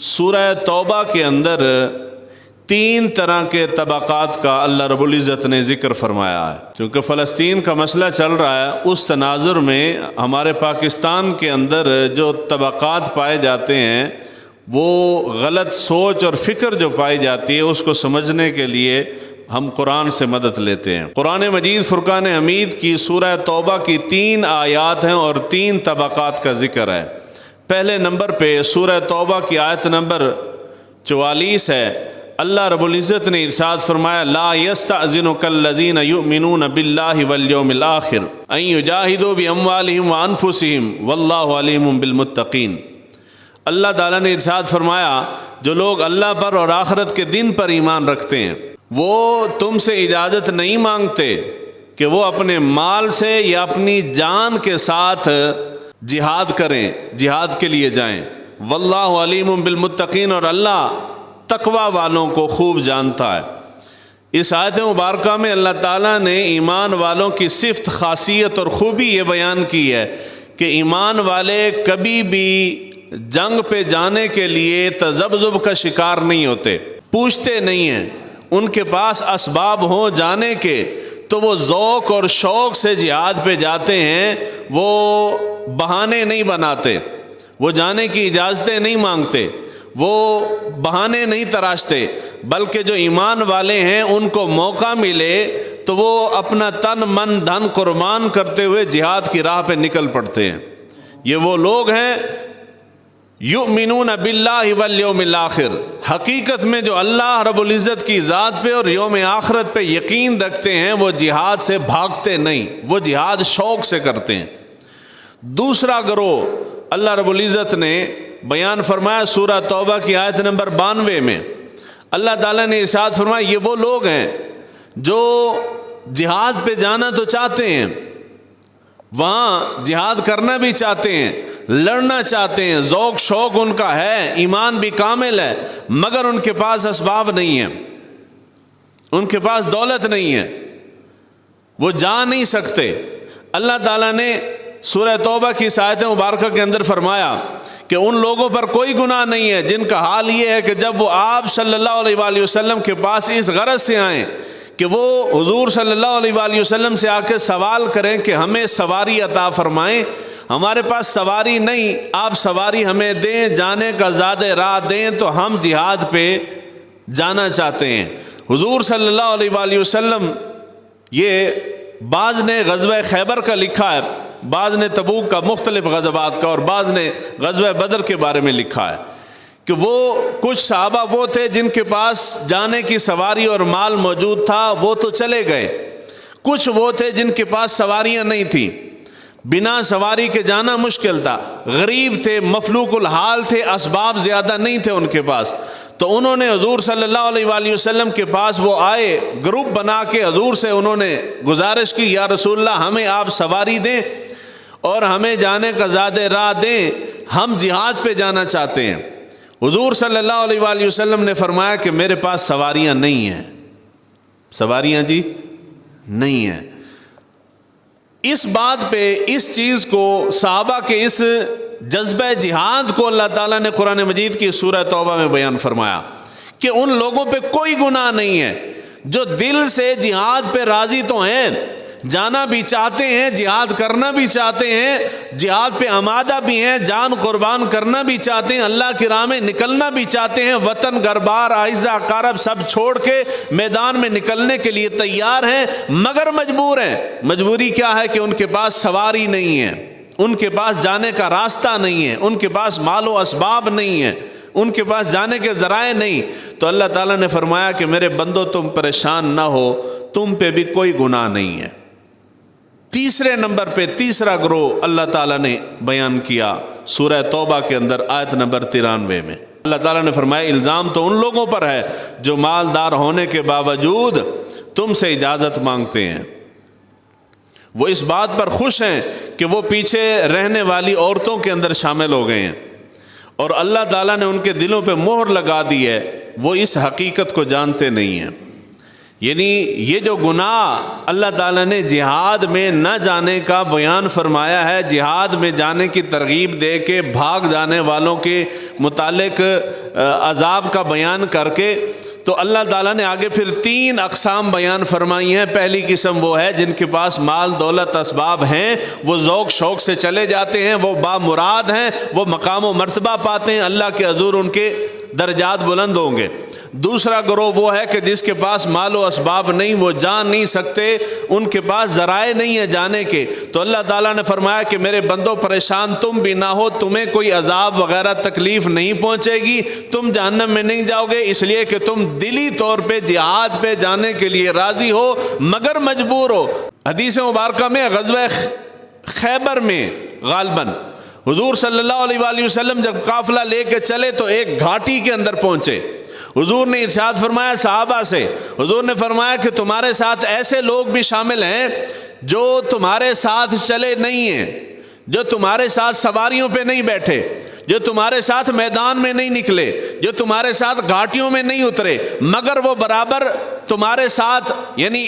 سورہ توبہ کے اندر تین طرح کے طبقات کا اللہ رب العزت نے ذکر فرمایا ہے۔ کیونکہ فلسطین کا مسئلہ چل رہا ہے، اس تناظر میں ہمارے پاکستان کے اندر جو طبقات پائے جاتے ہیں، وہ غلط سوچ اور فکر جو پائی جاتی ہے، اس کو سمجھنے کے لیے ہم قرآن سے مدد لیتے ہیں۔ قرآن مجید فرقان حمید کی سورہ توبہ کی 3 آیات ہیں اور 3 طبقات کا ذکر ہے۔ پہلے نمبر پہ سورہ توبہ کی آیت نمبر 44 ہے۔ اللہ رب العزت نے ارشاد فرمایا لا یستأذنک الذین یؤمنون باللہ والیوم الآخر ان یجاہدوا باموالہم وانفسہم واللہ علیم بالمتقین۔ اللہ تعالیٰ نے ارشاد فرمایا جو لوگ اللہ پر اور آخرت کے دن پر ایمان رکھتے ہیں وہ تم سے اجازت نہیں مانگتے کہ وہ اپنے مال سے یا اپنی جان کے ساتھ جہاد کریں، جہاد کے لیے جائیں۔ واللہ علیم بالمتقین، اور اللہ تقوی والوں کو خوب جانتا ہے۔ اس آیت مبارکہ میں اللہ تعالیٰ نے ایمان والوں کی صفت، خاصیت اور خوبی یہ بیان کی ہے کہ ایمان والے کبھی بھی جنگ پہ جانے کے لیے تذبذب کا شکار نہیں ہوتے، پوچھتے نہیں ہیں۔ ان کے پاس اسباب ہوں جانے کے تو وہ ذوق اور شوق سے جہاد پہ جاتے ہیں، وہ بہانے نہیں بناتے، وہ جانے کی اجازتیں نہیں مانگتے، وہ بہانے نہیں تراشتے، بلکہ جو ایمان والے ہیں ان کو موقع ملے تو وہ اپنا تن من دھن قربان کرتے ہوئے جہاد کی راہ پہ نکل پڑتے ہیں۔ یہ وہ لوگ ہیں یؤمنون باللہ والیوم الآخر، حقیقت میں جو اللہ رب العزت کی ذات پہ اور یوم آخرت پہ یقین رکھتے ہیں، وہ جہاد سے بھاگتے نہیں، وہ جہاد شوق سے کرتے ہیں۔ دوسرا گروہ اللہ رب العزت نے بیان فرمایا سورہ توبہ کی آیت نمبر 92 میں۔ اللہ تعالیٰ نے ارشاد فرمایا یہ وہ لوگ ہیں جو جہاد پہ جانا تو چاہتے ہیں، وہاں جہاد کرنا بھی چاہتے ہیں، لڑنا چاہتے ہیں، ذوق شوق ان کا ہے، ایمان بھی کامل ہے، مگر ان کے پاس اسباب نہیں ہیں، ان کے پاس دولت نہیں ہے، وہ جا نہیں سکتے۔ اللہ تعالیٰ نے سورہ توبہ کی اس آیت مبارکہ کے اندر فرمایا کہ ان لوگوں پر کوئی گناہ نہیں ہے جن کا حال یہ ہے کہ جب وہ آپ صلی اللہ علیہ وآلہ وسلم کے پاس اس غرض سے آئیں کہ وہ حضور صلی اللہ علیہ وآلہ وسلم سے آ کے سوال کریں کہ ہمیں سواری عطا فرمائیں، ہمارے پاس سواری نہیں، آپ سواری ہمیں دیں، جانے کا زیادہ راہ دیں تو ہم جہاد پہ جانا چاہتے ہیں۔ حضور صلی اللہ علیہ وآلہ وسلم، یہ بعض نے غزوہ خیبر کا لکھا ہے، بعض نے تبوک کا، مختلف غزوات کا، اور بعض نے غزوہ بدر کے بارے میں لکھا ہے کہ وہ کچھ صحابہ وہ تھے جن کے پاس جانے کی سواری اور مال موجود تھا، وہ تو چلے گئے۔ کچھ وہ تھے جن کے پاس سواریاں نہیں تھیں، بنا سواری کے جانا مشکل تھا، غریب تھے، مفلوق الحال تھے، اسباب زیادہ نہیں تھے ان کے پاس، تو انہوں نے حضور صلی اللہ علیہ وآلہ وسلم کے پاس وہ آئے، گروپ بنا کے حضور سے انہوں نے گزارش کی یا رسول اللہ ہمیں آپ سواری دیں اور ہمیں جانے کا زیادہ راہ دیں، ہم جہاد پہ جانا چاہتے ہیں۔ حضور صلی اللہ علیہ وآلہ وسلم نے فرمایا کہ میرے پاس سواریاں نہیں ہیں، سواریاں جی نہیں ہیں۔ اس بات پہ، اس چیز کو، صحابہ کے اس جذبہ جہاد کو اللہ تعالیٰ نے قرآن مجید کی سورہ توبہ میں بیان فرمایا کہ ان لوگوں پہ کوئی گناہ نہیں ہے جو دل سے جہاد پہ راضی تو ہیں، جانا بھی چاہتے ہیں، جہاد کرنا بھی چاہتے ہیں، جہاد پہ آمادہ بھی ہیں، جان قربان کرنا بھی چاہتے ہیں، اللہ کی راہ میں نکلنا بھی چاہتے ہیں، وطن گھر بار اعزہ اقارب سب چھوڑ کے میدان میں نکلنے کے لیے تیار ہیں، مگر مجبور ہیں۔ مجبوری کیا ہے کہ ان کے پاس سواری نہیں ہے، ان کے پاس جانے کا راستہ نہیں ہے، ان کے پاس مال و اسباب نہیں ہے، ان کے پاس جانے کے ذرائع نہیں۔ تو اللہ تعالیٰ نے فرمایا کہ میرے بندو تم پریشان نہ ہو، تم پہ بھی کوئی گناہ نہیں ہے۔ تیسرے نمبر پہ تیسرا گروہ اللہ تعالیٰ نے بیان کیا سورہ توبہ کے اندر آیت نمبر 93 میں۔ اللہ تعالیٰ نے فرمایا الزام تو ان لوگوں پر ہے جو مالدار ہونے کے باوجود تم سے اجازت مانگتے ہیں، وہ اس بات پر خوش ہیں کہ وہ پیچھے رہنے والی عورتوں کے اندر شامل ہو گئے ہیں، اور اللہ تعالیٰ نے ان کے دلوں پہ مہر لگا دی ہے، وہ اس حقیقت کو جانتے نہیں ہیں یعنی یہ جو گناہ اللہ تعالیٰ نے جہاد میں نہ جانے کا بیان فرمایا ہے، جہاد میں جانے کی ترغیب دے کے بھاگ جانے والوں کے متعلق عذاب کا بیان کر کے، تو اللہ تعالیٰ نے آگے پھر 3 اقسام بیان فرمائی ہیں۔ پہلی قسم وہ ہے جن کے پاس مال دولت اسباب ہیں، وہ ذوق شوق سے چلے جاتے ہیں، وہ بامراد ہیں، وہ مقام و مرتبہ پاتے ہیں، اللہ کے حضور ان کے درجات بلند ہوں گے۔ دوسرا گروہ وہ ہے کہ جس کے پاس مال و اسباب نہیں، وہ جان نہیں سکتے، ان کے پاس ذرائع نہیں ہے جانے کے، تو اللہ تعالیٰ نے فرمایا کہ میرے بندوں پریشان تم بھی نہ ہو، تمہیں کوئی عذاب وغیرہ تکلیف نہیں پہنچے گی، تم جہنم میں نہیں جاؤ گے، اس لیے کہ تم دلی طور پہ جہاد پہ جانے کے لیے راضی ہو مگر مجبور ہو۔ حدیث مبارکہ میں غزوہ خیبر میں غالباً حضور صلی اللہ علیہ وآلہ وسلم جب قافلہ لے کے چلے تو ایک گھاٹی کے اندر پہنچے۔ حضور نے ارشاد فرمایا صحابہ سے، حضور نے فرمایا کہ تمہارے ساتھ ایسے لوگ بھی شامل ہیں جو تمہارے ساتھ چلے نہیں ہیں، جو تمہارے ساتھ سواریوں پہ نہیں بیٹھے، جو تمہارے ساتھ میدان میں نہیں نکلے، جو تمہارے ساتھ گھاٹیوں میں نہیں اترے، مگر وہ برابر تمہارے ساتھ، یعنی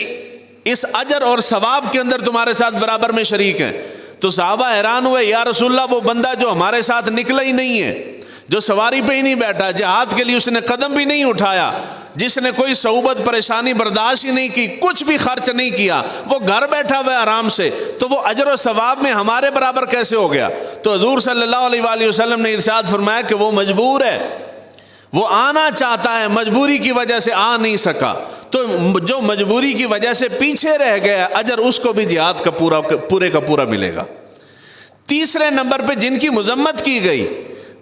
اس اجر اور ثواب کے اندر تمہارے ساتھ برابر میں شریک ہیں۔ تو صحابہ حیران ہوئے، یا رسول اللہ وہ بندہ جو ہمارے ساتھ نکلا ہی نہیں ہے، جو سواری پہ ہی نہیں بیٹھا، جہاد کے لیے اس نے قدم بھی نہیں اٹھایا، جس نے کوئی صعوبت پریشانی برداشت ہی نہیں کی، کچھ بھی خرچ نہیں کیا، وہ گھر بیٹھا ہوا ہے آرام سے، تو وہ اجر و ثواب میں ہمارے برابر کیسے ہو گیا؟ تو حضور صلی اللہ علیہ وآلہ وسلم نے ارشاد فرمایا کہ وہ مجبور ہے، وہ آنا چاہتا ہے، مجبوری کی وجہ سے آ نہیں سکا، تو جو مجبوری کی وجہ سے پیچھے رہ گیا اجر اس کو بھی جہاد کا پورے کا پورا ملے گا۔ تیسرے نمبر پہ جن کی مذمت کی گئی،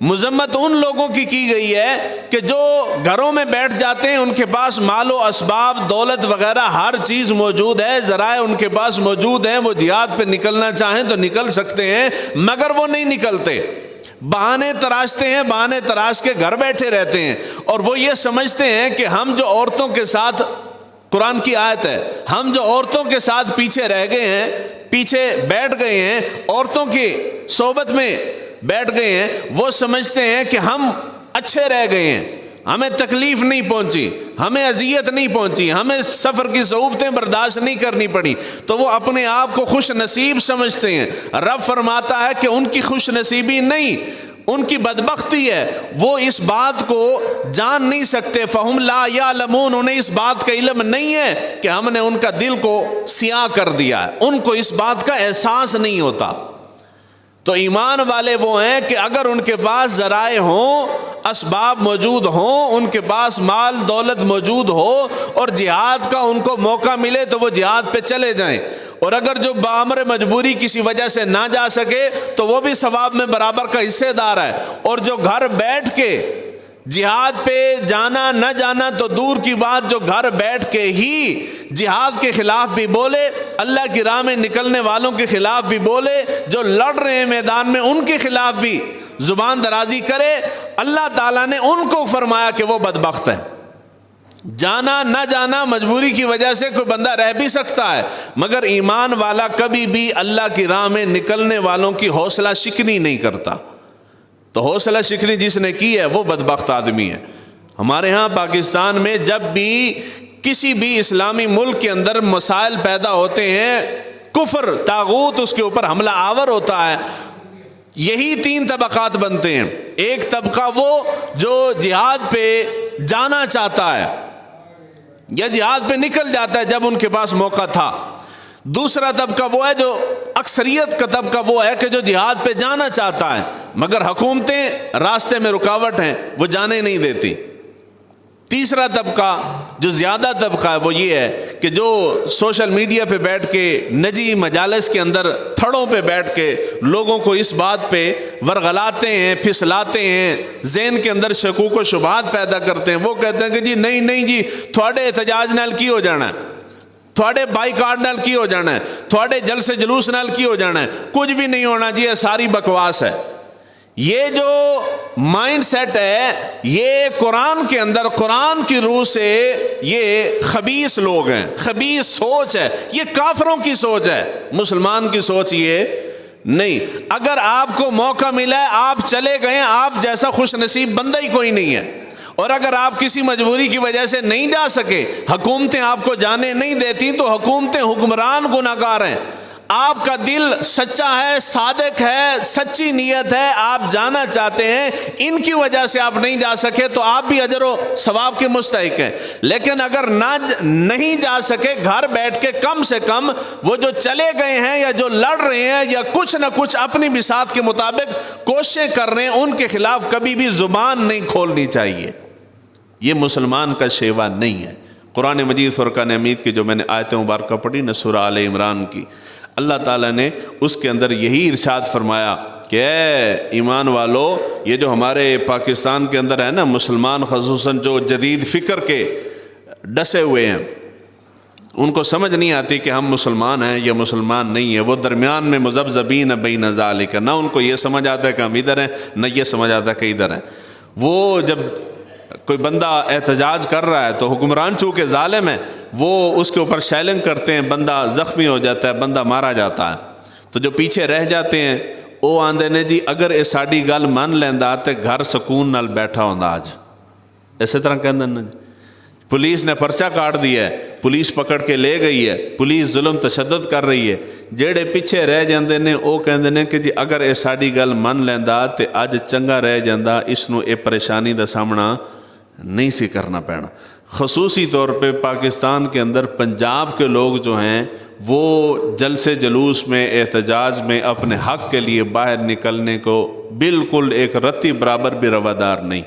مذمت ان لوگوں کی گئی ہے کہ جو گھروں میں بیٹھ جاتے ہیں، ان کے پاس مال و اسباب دولت وغیرہ ہر چیز موجود ہے، ذرائع ان کے پاس موجود ہیں، وہ جہاد پہ نکلنا چاہیں تو نکل سکتے ہیں، مگر وہ نہیں نکلتے، بہانے تراشتے ہیں، بہانے تراش کے گھر بیٹھے رہتے ہیں، اور وہ یہ سمجھتے ہیں کہ ہم جو عورتوں کے ساتھ، قرآن کی آیت ہے، ہم جو عورتوں کے ساتھ پیچھے رہ گئے ہیں، پیچھے بیٹھ گئے ہیں، عورتوں کی صحبت میں بیٹھ گئے ہیں، وہ سمجھتے ہیں کہ ہم اچھے رہ گئے ہیں، ہمیں تکلیف نہیں پہنچی، ہمیں اذیت نہیں پہنچی، ہمیں سفر کی صعوبتیں برداشت نہیں کرنی پڑی، تو وہ اپنے آپ کو خوش نصیب سمجھتے ہیں۔ رب فرماتا ہے کہ ان کی خوش نصیبی نہیں، ان کی بدبختی ہے، وہ اس بات کو جان نہیں سکتے، فہم لا یعلمون، انہیں اس بات کا علم نہیں ہے کہ ہم نے ان کا دل کو سیاہ کر دیا ہے، ان کو اس بات کا احساس نہیں ہوتا۔ تو ایمان والے وہ ہیں کہ اگر ان کے پاس ذرائع ہوں، اسباب موجود ہوں، ان کے پاس مال دولت موجود ہو اور جہاد کا ان کو موقع ملے تو وہ جہاد پہ چلے جائیں، اور اگر جو بامر مجبوری کسی وجہ سے نہ جا سکے تو وہ بھی ثواب میں برابر کا حصے دار ہے، اور جو گھر بیٹھ کے جہاد پہ جانا نہ جانا تو دور کی بات، جو گھر بیٹھ کے ہی جہاد کے خلاف بھی بولے، اللہ کی راہ میں نکلنے والوں کے خلاف بھی بولے، جو لڑ رہے ہیں میدان میں ان کے خلاف بھی زبان درازی کرے، اللہ تعالیٰ نے ان کو فرمایا کہ وہ بدبخت ہے۔ جانا نہ جانا مجبوری کی وجہ سے کوئی بندہ رہ بھی سکتا ہے، مگر ایمان والا کبھی بھی اللہ کی راہ میں نکلنے والوں کی حوصلہ شکنی نہیں کرتا، تو حوصلہ شکنی جس نے کی ہے وہ بدبخت آدمی ہے۔ ہمارے ہاں پاکستان میں جب بھی کسی بھی اسلامی ملک کے اندر مسائل پیدا ہوتے ہیں، کفر طاغوت اس کے اوپر حملہ آور ہوتا ہے، یہی 3 طبقات بنتے ہیں۔ ایک طبقہ وہ جو جہاد پہ جانا چاہتا ہے یا جہاد پہ نکل جاتا ہے جب ان کے پاس موقع تھا۔ دوسرا طبقہ وہ ہے جو اکثریت کا طبقہ وہ ہے کہ جو جہاد پہ جانا چاہتا ہے مگر حکومتیں راستے میں رکاوٹ ہیں، وہ جانے نہیں دیتی۔ تیسرا طبقہ جو زیادہ طبقہ ہے وہ یہ ہے کہ جو سوشل میڈیا پہ بیٹھ کے نجی مجالس کے اندر تھڑوں پہ بیٹھ کے لوگوں کو اس بات پہ ورغلاتے ہیں، پھسلاتے ہیں، ذہن کے اندر شکوک و شبہات پیدا کرتے ہیں۔ وہ کہتے ہیں کہ جی نہیں جی تھوڑے احتجاج نال کی ہو جانا ہے، تھوڑے بائیکاٹ نال کی ہو جانا ہے، تھوڑے جلسے جلوس نال کی ہو جانا ہے، کچھ بھی نہیں ہونا جی، یہ ساری بکواس ہے۔ یہ جو مائنڈ سیٹ ہے یہ قرآن کے اندر قرآن کی روح سے یہ خبیث لوگ ہیں، خبیث سوچ ہے، یہ کافروں کی سوچ ہے، مسلمان کی سوچ یہ نہیں۔ اگر آپ کو موقع ملا ہے آپ چلے گئے، آپ جیسا خوش نصیب بندہ ہی کوئی نہیں ہے، اور اگر آپ کسی مجبوری کی وجہ سے نہیں جا سکے، حکومتیں آپ کو جانے نہیں دیتی، تو حکومتیں، حکمران گناہگار ہیں۔ آپ کا دل سچا ہے، صادق ہے، سچی نیت ہے، آپ جانا چاہتے ہیں، ان کی وجہ سے آپ نہیں جا سکے تو آپ بھی اجر و ثواب کے مستحق ہیں۔ لیکن اگر نہیں جا سکے، گھر بیٹھ کے کم سے کم وہ جو چلے گئے ہیں یا جو لڑ رہے ہیں یا کچھ نہ کچھ اپنی بساط کے مطابق کوششیں کر رہے ہیں، ان کے خلاف کبھی بھی زبان نہیں کھولنی چاہیے۔ یہ مسلمان کا شیوا نہیں ہے۔ قرآن مجید فرقان حمید کی جو میں نے آیت مبارکہ پڑھی نا، سورہ آل عمران کی، اللہ تعالیٰ نے اس کے اندر یہی ارشاد فرمایا کہ اے ایمان والو، یہ جو ہمارے پاکستان کے اندر ہے نا مسلمان، خصوصاً جو جدید فکر کے ڈسے ہوئے ہیں، ان کو سمجھ نہیں آتی کہ ہم مسلمان ہیں یا مسلمان نہیں ہیں۔ وہ درمیان میں مذبذبین بین ذالک، نہ ان کو یہ سمجھ آتا ہے کہ ہم ادھر ہیں، نہ یہ سمجھ آتا ہے کہ ادھر ہیں۔ وہ جب کوئی بندہ احتجاج کر رہا ہے تو حکمران چونکہ ظالم ہے، وہ اس کے اوپر شیلنگ کرتے ہیں، بندہ زخمی ہو جاتا ہے، بندہ مارا جاتا ہے، تو جو پیچھے رہ جاتے ہیں وہ آندے نے جی اگر یہ ساڑی گل من لیندا تے گھر سکون نال بیٹھا ہوندا آج، اسی طرح کہندے نے جی پولیس نے پرچہ کاٹ دیا ہے، پولیس پکڑ کے لے گئی ہے، پولیس ظلم تشدد کر رہی ہے، جیڑے پیچھے رہ جاندے نے وہ کہندے نے کہ جی اگر یہ ساڑی گل من لیندا تے اج چنگا رہ جاندا، اس نو اے پریشانی دا سامنا نہیں سی کرنا پینا۔ خصوصی طور پہ پاکستان کے اندر پنجاب کے لوگ جو ہیں وہ جلسے جلوس میں، احتجاج میں اپنے حق کے لیے باہر نکلنے کو بالکل ایک رتی برابر بھی روادار نہیں۔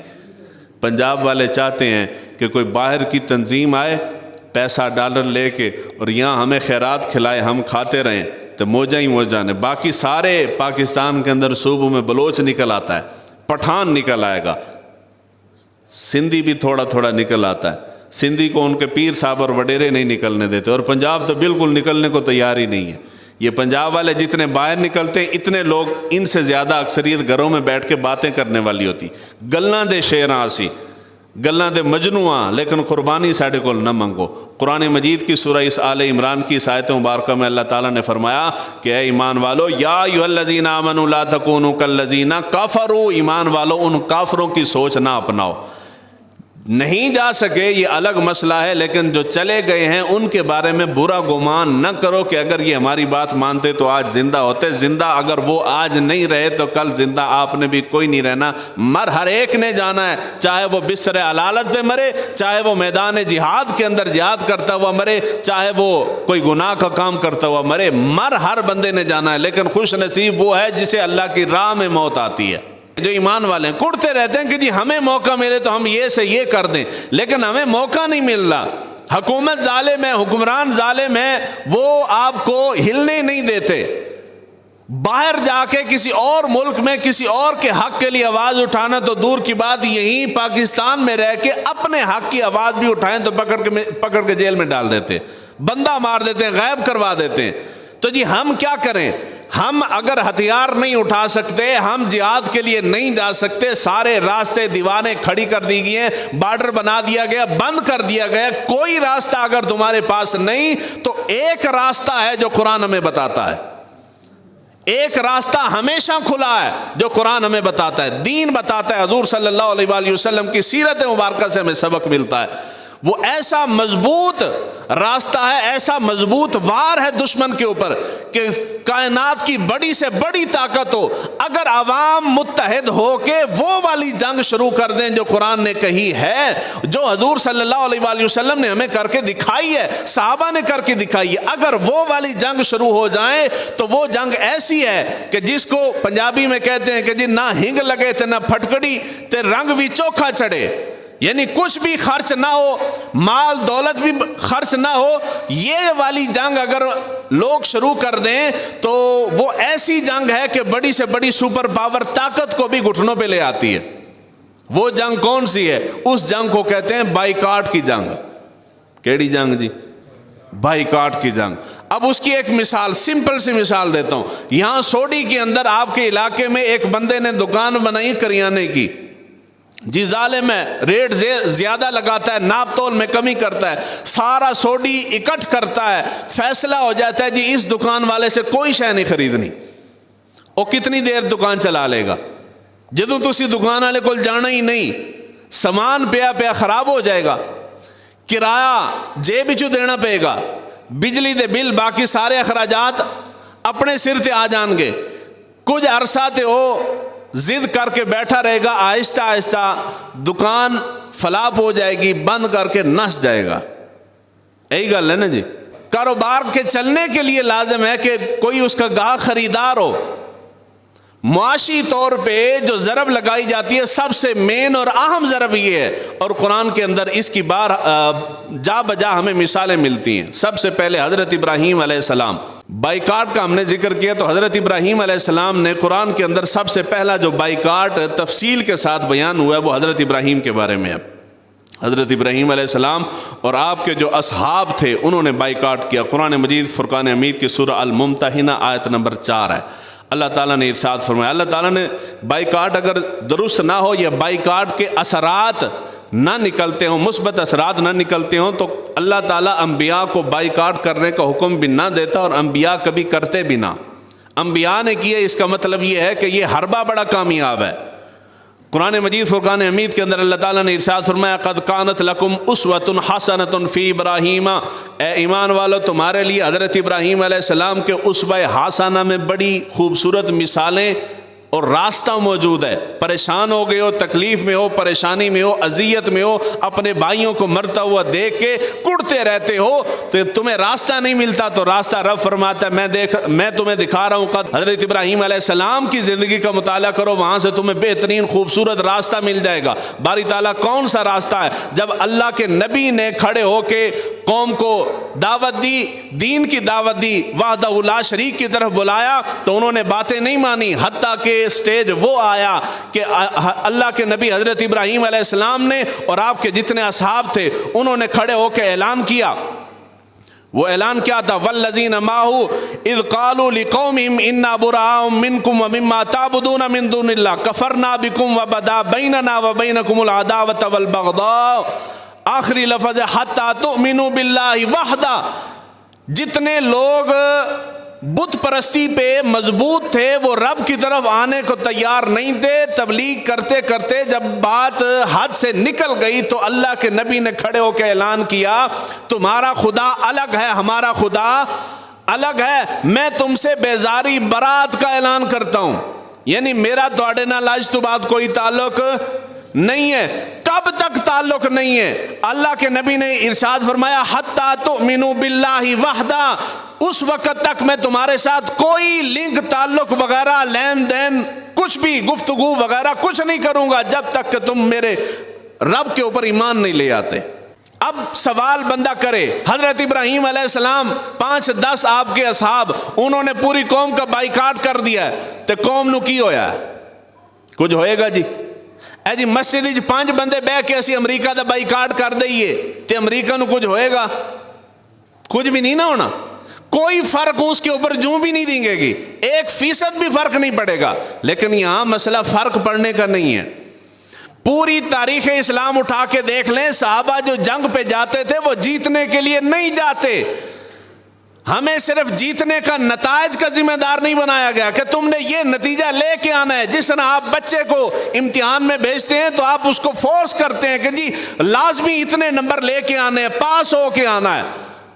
پنجاب والے چاہتے ہیں کہ کوئی باہر کی تنظیم آئے پیسہ ڈالر لے کے اور یہاں ہمیں خیرات کھلائے، ہم کھاتے رہیں تو موجہ ہی موجہ نے، باقی سارے پاکستان کے اندر صوبوں میں بلوچ نکل آتا ہے، پٹھان نکل آئے گا، سندھی بھی تھوڑا تھوڑا نکل آتا ہے، سندھی کو ان کے پیر صاحب اور وڈیرے نہیں نکلنے دیتے، اور پنجاب تو بالکل نکلنے کو تیار ہی نہیں ہے۔ یہ پنجاب والے جتنے باہر نکلتے ہیں اتنے لوگ ان سے زیادہ اکثریت گھروں میں بیٹھ کے باتیں کرنے والی ہوتی، گلاں دے شیراں سی، گلاں دے مجنوعاں، لیکن قربانی ساڑھے کول نہ منگو۔ قرآن مجید کی سورہ اس آل عمران کی اس آیت مبارکہ میں اللہ تعالیٰ نے فرمایا کہ اے ایمان والو، یا ایھا الذین آمنوا لا تکونوا کالذین کفروا، ایمان والو ان کافروں کی سوچ نہ اپناؤ۔ نہیں جا سکے یہ الگ مسئلہ ہے، لیکن جو چلے گئے ہیں ان کے بارے میں برا گمان نہ کرو کہ اگر یہ ہماری بات مانتے تو آج زندہ ہوتے۔ زندہ اگر وہ آج نہیں رہے تو کل زندہ آپ نے بھی کوئی نہیں رہنا۔ مر ہر ایک نے جانا ہے، چاہے وہ بستر علالت پہ مرے، چاہے وہ میدان جہاد کے اندر جہاد کرتا ہوا مرے، چاہے وہ کوئی گناہ کا کام کرتا ہوا مرے، مر ہر بندے نے جانا ہے۔ لیکن خوش نصیب وہ ہے جسے اللہ کی راہ میں موت آتی ہے۔ جو ایمان والے ہیں کڑتے رہتے ہیں کہ جی ہمیں موقع ملے تو ہم یہ سے یہ کر دیں، لیکن ہمیں موقع نہیں مل رہا۔ حکومت ظالم ہے، حکمران ظالم ہے، وہ آپ کو ہلنے نہیں دیتے۔ باہر جا کے کسی اور ملک میں کسی اور کے حق کے لیے آواز اٹھانا تو دور کی بات، یہیں پاکستان میں رہ کے اپنے حق کی آواز بھی اٹھائیں تو پکڑ کے جیل میں ڈال دیتے، بندہ مار دیتے ہیں، غائب کروا دیتے ہیں۔ تو جی ہم کیا کریں؟ ہم اگر ہتھیار نہیں اٹھا سکتے، ہم جہاد کے لیے نہیں جا سکتے، سارے راستے دیواریں کھڑی کر دی گئی ہیں، بارڈر بنا دیا گیا، بند کر دیا گیا، کوئی راستہ اگر تمہارے پاس نہیں تو ایک راستہ ہے جو قرآن ہمیں بتاتا ہے، ایک راستہ ہمیشہ کھلا ہے جو قرآن ہمیں بتاتا ہے، دین بتاتا ہے۔ حضور صلی اللہ علیہ وآلہ وسلم کی سیرت مبارکہ سے ہمیں سبق ملتا ہے۔ وہ ایسا مضبوط راستہ ہے، ایسا مضبوط وار ہے دشمن کے اوپر کہ کائنات کی بڑی سے بڑی طاقت ہو، اگر عوام متحد ہو کے وہ والی جنگ شروع کر دیں جو قرآن نے کہی ہے، جو حضور صلی اللہ علیہ وآلہ وسلم نے ہمیں کر کے دکھائی ہے، صحابہ نے کر کے دکھائی ہے، اگر وہ والی جنگ شروع ہو جائیں تو وہ جنگ ایسی ہے کہ جس کو پنجابی میں کہتے ہیں کہ جی نہ ہنگ لگے تے نہ پھٹکڑی تے رنگ بھی چوکھا چڑھے، یعنی کچھ بھی خرچ نہ ہو، مال دولت بھی خرچ نہ ہو۔ یہ والی جنگ اگر لوگ شروع کر دیں تو وہ ایسی جنگ ہے کہ بڑی سے بڑی سپر پاور طاقت کو بھی گھٹنوں پہ لے آتی ہے۔ وہ جنگ کون سی ہے؟ اس جنگ کو کہتے ہیں بائیکاٹ کی جنگ۔ کیڑی جنگ جی؟ بائیکاٹ کی جنگ۔ اب اس کی ایک مثال، سمپل سی مثال دیتا ہوں۔ یہاں سوڈی کے اندر آپ کے علاقے میں ایک بندے نے دکان بنائی کریانے کی، جی ظالم ہے، ریٹ زیادہ لگاتا ہے، ناپ تول میں کمی کرتا ہے، سارا سوڈی اکٹھ کرتا ہے، فیصلہ ہو جاتا ہے جی اس دکان والے سے کوئی شے نہیں خریدنی۔ وہ کتنی دیر دکان چلا لے گا؟ جدوں تسی دکان والے کول جانا ہی نہیں، سامان پیا پیا خراب ہو جائے گا، کرایہ جیب وچوں دینا پئے گا، بجلی دے بل باقی سارے اخراجات اپنے سر تے آ جان گے، کچھ عرصہ تے وہ ضد کر کے بیٹھا رہے گا، آہستہ آہستہ دکان فلاپ ہو جائے گی، بند کر کے نس جائے گا۔ یہی گل ہے نا جی، کاروبار کے چلنے کے لیے لازم ہے کہ کوئی اس کا گاہک خریدار ہو۔ معاشی طور پہ جو ضرب لگائی جاتی ہے سب سے مین اور اہم ضرب یہ ہے، اور قرآن کے اندر اس کی جا بجا ہمیں مثالیں ملتی ہیں۔ سب سے پہلے حضرت ابراہیم علیہ السلام، بائیکاٹ کا ہم نے ذکر کیا تو حضرت ابراہیم علیہ السلام نے قرآن کے اندر سب سے پہلا جو بائیکاٹ تفصیل کے ساتھ بیان ہوا ہے وہ حضرت ابراہیم کے بارے میں ہے۔ حضرت ابراہیم علیہ السلام اور آپ کے جو اصحاب تھے انہوں نے بائیکاٹ کیا۔ قرآن مجید فرقان حمید کی سورہ الممتحنہ آیت نمبر 4 ہے۔ اللہ تعالیٰ نے ارشاد فرمایا، اللہ تعالیٰ نے بائیکاٹ اگر درست نہ ہو یا بائیکاٹ کے اثرات نہ نکلتے ہوں، مثبت اثرات نہ نکلتے ہوں، تو اللہ تعالیٰ انبیاء کو بائیکاٹ کرنے کا حکم بھی نہ دیتا، اور انبیاء کبھی کرتے بھی نہ۔ انبیاء نے کیے، اس کا مطلب یہ ہے کہ یہ حربہ بڑا کامیاب ہے۔ قرآن مجید فرقان حمید کے اندر اللہ تعالیٰ نے ارشاد فرمایا، قد کانت لکم اسوۃ حسنۃ فی ابراہیم، اے ایمان والو تمہارے لیے حضرت ابراہیم علیہ السلام کے اسوہ حسنہ میں بڑی خوبصورت مثالیں اور راستہ موجود ہے۔ پریشان ہو گئے ہو، تکلیف میں ہو، پریشانی میں ہو، اذیت میں ہو، اپنے بھائیوں کو مرتا ہوا دیکھ کے کڑتے رہتے ہو تو تمہیں راستہ نہیں ملتا، تو راستہ رب فرماتا ہے میں تمہیں دکھا رہا ہوں۔ قد حضرت ابراہیم علیہ السلام کی زندگی کا مطالعہ کرو، وہاں سے تمہیں بہترین خوبصورت راستہ مل جائے گا۔ باری تعالیٰ کون سا راستہ ہے؟ جب اللہ کے نبی نے کھڑے ہو کے قوم کو دعوت دی، دین کی دعوت دی، وحدہ لا شریک کی طرف بلایا، تو انہوں نے باتیں نہیں مانی، حتیٰ کہ سٹیج وہ آیا کہ اللہ کے نبی حضرت ابراہیم علیہ السلام نے اور آپ کے جتنے اصحاب تھے انہوں نے کھڑے ہو کے اعلان کیا۔ وہ اعلان کیا تھا؟ والذین معہ اذ قالوا لقومہم انا براء منکم ومما تعبدون من دون اللہ کفرنا بکم وبدا بیننا وبینکم العداوۃ والبغضاء، آخری لفظ حتی تؤمنوا باللہ وحدہ۔ جتنے لوگ بت پرستی پہ مضبوط تھے وہ رب کی طرف آنے کو تیار نہیں تھے، تبلیغ کرتے کرتے جب بات حد سے نکل گئی تو اللہ کے نبی نے کھڑے ہو کے اعلان کیا، تمہارا خدا الگ ہے، ہمارا خدا الگ ہے، میں تم سے بیزاری برات کا اعلان کرتا ہوں، یعنی میرا تواڈے نال اج تو بعد کوئی تعلق نہیں ہے۔ کب تک تعلق نہیں ہے؟ اللہ کے نبی نے ارشاد فرمایا، حتی تؤمنوا باللہ وحدہ، اس وقت تک میں تمہارے ساتھ کوئی لنک تعلق وغیرہ لین دین کچھ بھی گفتگو وغیرہ کچھ نہیں کروں گا جب تک کہ تم میرے رب کے اوپر ایمان نہیں لے آتے۔ اب سوال بندہ کرے، حضرت ابراہیم علیہ السلام 5-10 آپ کے اصحاب، انہوں نے پوری قوم کا بائیکاٹ کر دیا ہے، تو قوم نو کی ہویا ہے؟ کچھ ہوئے گا جی؟ اے جی مسجد 5 بندے بہ کے اسی امریکہ دا بائیکاٹ کر دئیے تے امریکہ نو کچھ ہوئے گا؟ کچھ بھی نہیں نہ ہونا، کوئی فرق اس کے اوپر جوں بھی نہیں رنگے گی، 1% بھی فرق نہیں پڑے گا۔ لیکن یہاں مسئلہ فرق پڑنے کا نہیں ہے۔ پوری تاریخ اسلام اٹھا کے دیکھ لیں، صحابہ جو جنگ پہ جاتے تھے وہ جیتنے کے لیے نہیں جاتے، ہمیں صرف جیتنے کا نتائج کا ذمہ دار نہیں بنایا گیا کہ تم نے یہ نتیجہ لے کے آنا ہے۔ جس طرح آپ بچے کو امتحان میں بھیجتے ہیں تو آپ اس کو فورس کرتے ہیں کہ جی لازمی اتنے نمبر لے کے آنے ہیں، پاس ہو کے آنا ہے۔